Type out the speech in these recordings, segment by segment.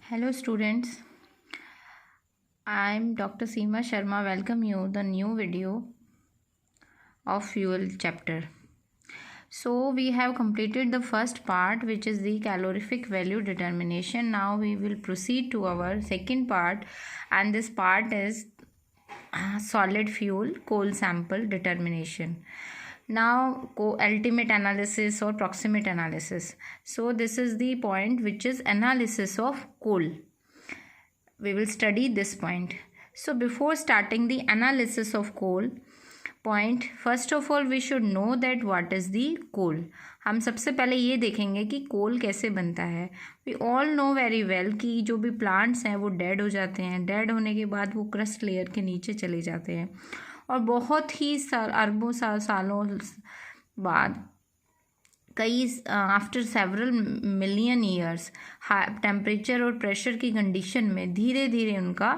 Hello students, I am Dr. Seema Sharma. Welcome you the new video of fuel chapter. So we have completed the first part, which is the calorific value determination. Now we will proceed to our second part, and this part is solid fuel coal sample determination. Now ultimate analysis or proximate analysis. So this is the point which is analysis of coal. We will study this point. So before starting the analysis of coal point, first of all we should know that what is the coal. हम सबसे पहले ये देखेंगे कि कोल कैसे बनता है. We all know very well कि जो भी प्लांट्स हैं वो डेड हो जाते हैं. डेड होने के बाद वो क्रस्ट लेयर के नीचे चले जाते हैं और बहुत ही अरबों सालों बाद कई after several million years temperature और प्रेशर की कंडीशन में धीरे धीरे उनका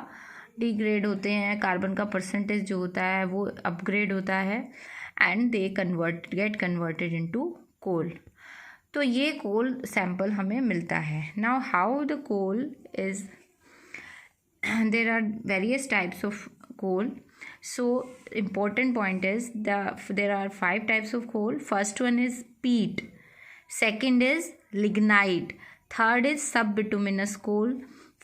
डिग्रेड होते हैं. कार्बन का परसेंटेज जो होता है वो अपग्रेड होता है and they get converted into coal. तो ये कोल सैंपल हमें मिलता है. Now how the coal is, there are various types of coal. So important point is there are 5 types of coal. First one is peat, second is lignite, third is subbituminous coal,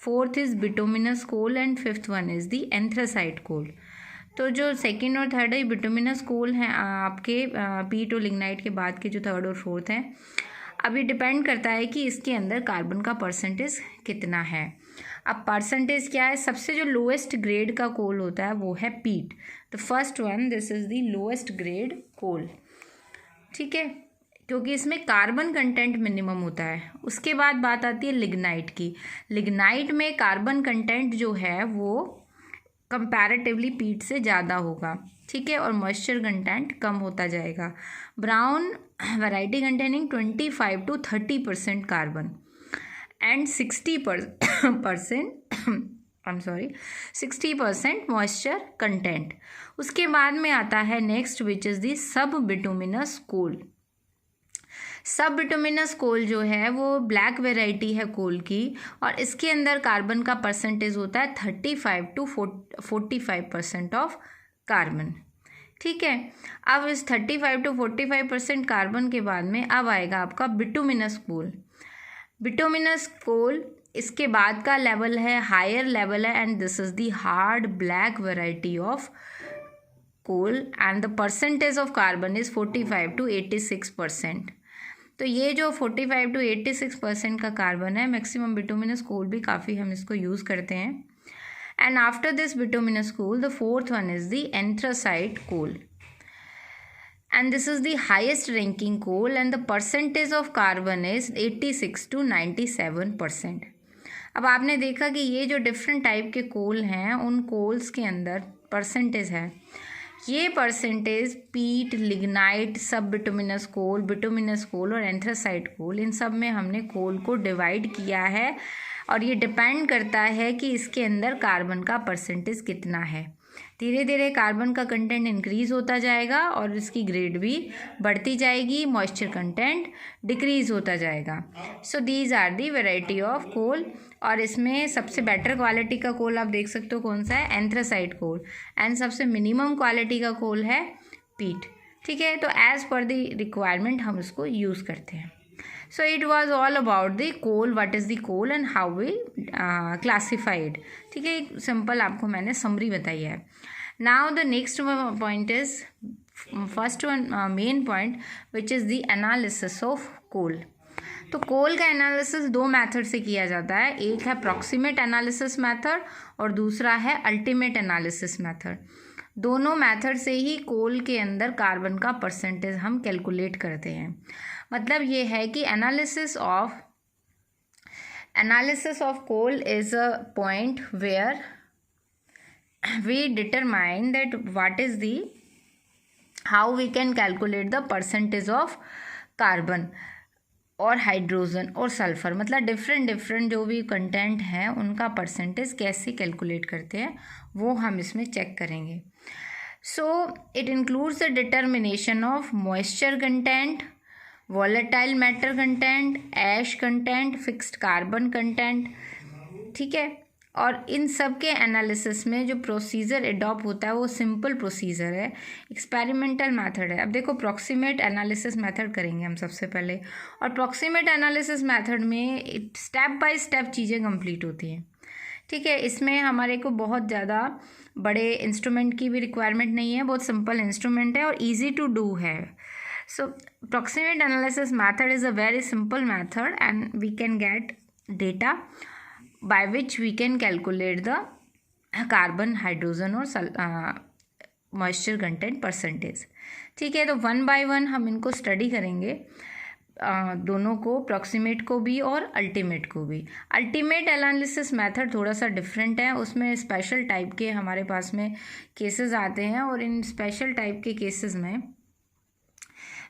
fourth is bituminous coal and fifth one is the anthracite coal. तो जो second और third है bituminous कोल हैं आपके पीट और lignite के बाद के जो थर्ड और फोर्थ हैं. अब ये डिपेंड करता है कि इसके अंदर कार्बन का परसेंटेज कितना है. अब परसेंटेज क्या है, सबसे जो लोएस्ट ग्रेड का कोल होता है वो है peat. The first one, this is the lowest grade coal. ठीक है, क्योंकि इसमें कार्बन कंटेंट मिनिमम होता है. उसके बाद बात आती है लिग्नाइट की. लिग्नाइट में कार्बन कंटेंट जो है वो कंपैरेटिवली पीट से ज़्यादा होगा. ठीक है, और मॉइस्चर कंटेंट कम होता जाएगा. Brown variety containing 25 to 30% carbon and 60% moisture content. उसके बाद में आता है नेक्स्ट विच इज़ दी सब बिटुमिनस कोल. सब बिटुमिनस कोल जो है वो ब्लैक वेराइटी है कोल की और इसके अंदर कार्बन का परसेंटेज होता है 35 to 45% ऑफ कार्बन. ठीक है, अब इस 35 to 45% कार्बन के बाद में अब आएगा आपका बिटुमिनस कोल. बिटुमिनस कोल इसके बाद का लेवल है, हायर लेवल है, and this is the hard black variety of coal and the percentage of carbon is 45 to 86%. तो ये जो 45 to 86% का कार्बन है, मैक्सिमम बिटुमिनस कोल भी काफ़ी हम इसको यूज़ करते हैं. And after this bituminous coal the fourth one is the anthracite coal. And this is the highest ranking coal and the percentage of carbon is 86 to 97%. अब आपने देखा कि ये जो डिफरेंट टाइप के कोल हैं उन कोल्स के अंदर परसेंटेज है. ये परसेंटेज पीट, लिग्नाइट, सब बिटुमिनस कोल और एंथ्रासाइट कोल, इन सब में हमने कोल को डिवाइड किया है और ये डिपेंड करता है कि इसके अंदर कार्बन का परसेंटेज कितना है. धीरे धीरे कार्बन का कंटेंट इंक्रीज़ होता जाएगा और इसकी ग्रेड भी बढ़ती जाएगी, मॉइस्चर कंटेंट डिक्रीज़ होता जाएगा. So these are the variety of coal. और इसमें सबसे बेटर क्वालिटी का कोल आप देख सकते हो कौन सा है, एंथ्रासाइट कोल. एंड सबसे मिनिमम क्वालिटी का कोल है पीट. ठीक है, तो एज़ पर द रिक्वायरमेंट हम इसको यूज़ करते हैं. So it was all about the coal, what is the coal and how we classify it. ठीक है, एक सिंपल आपको मैंने समरी बताई है. Now the next point is first one main point which is the analysis of coal. तो कोल का analysis दो मेथड से किया जाता है. एक है प्रॉक्सिमेट एनालिसिस मेथड और दूसरा है अल्टीमेट एनालिसिस मेथड. दोनों मेथड से ही कोल के अंदर कार्बन का परसेंटेज हम कैलकुलेट करते हैं. मतलब ये है कि analysis of coal is a point where we determine that what is the how we can calculate the percentage of carbon और हाइड्रोजन और सल्फर. मतलब डिफरेंट जो भी कंटेंट हैं उनका परसेंटेज कैसे कैलकुलेट करते हैं वो हम इसमें चेक करेंगे. So it includes the determination of moisture content, volatile matter content, ash content, fixed carbon content, ठीक है। और इन सब के एनालिसिस में जो प्रोसीजर एडॉप्ट होता है वो सिंपल प्रोसीजर है, एक्सपेरिमेंटल मेथड है। अब देखो प्रॉक्सिमेट एनालिसिस मेथड करेंगे हम सबसे पहले, और प्रॉक्सिमेट एनालिसिस मेथड में स्टेप बाय स्टेप चीज़ें कंप्लीट होती हैं, ठीक है। इसमें हमारे को बहुत ज़्यादा बड़े इंस्ट्रूमेंट की भी रिक्वायरमेंट नहीं है, बहुत सिंपल इंस्ट्रूमेंट है और ईजी टू डू है। So proximate analysis method is a very simple method and we can get data by which we can calculate the carbon, hydrogen और moisture content percentage, ठीक है। तो वन बाय वन हम इनको study करेंगे, दोनों को, प्रॉक्सिमेट को भी और अल्टीमेट को भी। अल्टीमेट एनालिसिस मेथड थोड़ा सा डिफरेंट है, उसमें स्पेशल टाइप के हमारे पास में केसेस आते हैं और इन स्पेशल टाइप के केसेस में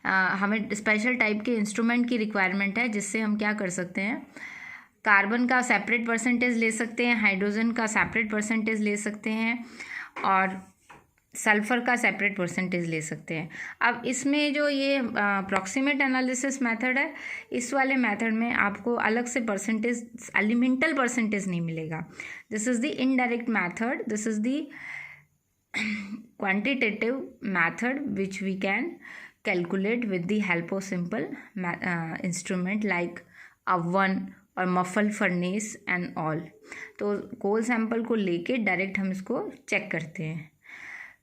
हमें स्पेशल टाइप के इंस्ट्रूमेंट की रिक्वायरमेंट है, जिससे हम क्या कर सकते हैं, कार्बन का सेपरेट परसेंटेज ले सकते हैं, हाइड्रोजन का सेपरेट परसेंटेज ले सकते हैं और सल्फ़र का सेपरेट परसेंटेज ले सकते हैं। अब इसमें जो ये प्रॉक्सिमेट एनालिसिस मेथड है, इस वाले मेथड में आपको अलग से परसेंटेज, एलिमेंटल परसेंटेज नहीं मिलेगा। This is the indirect method, this is the quantitative method which we can calculate with the help of simple instrument like oven और मफल फर्नेस एंड ऑल। तो कोल सैंपल को लेके डायरेक्ट हम इसको check करते हैं।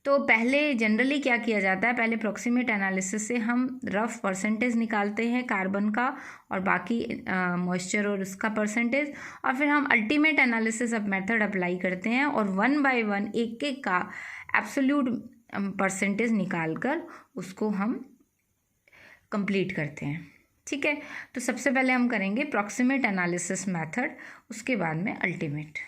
तो पहले जनरली क्या किया जाता है, पहले प्रॉक्सिमेट एनालिसिस से हम रफ परसेंटेज निकालते हैं कार्बन का और बाकी मॉइस्चर और उसका परसेंटेज, और फिर हम अल्टीमेट एनालिसिस अब मेथड अप्लाई करते हैं और वन बाय वन एक एक का एब्सोल्यूट परसेंटेज निकाल कर उसको हम कंप्लीट करते हैं, ठीक है। तो सबसे पहले हम करेंगे प्रॉक्सिमेट एनालिसिस मेथड, उसके बाद में अल्टीमेट।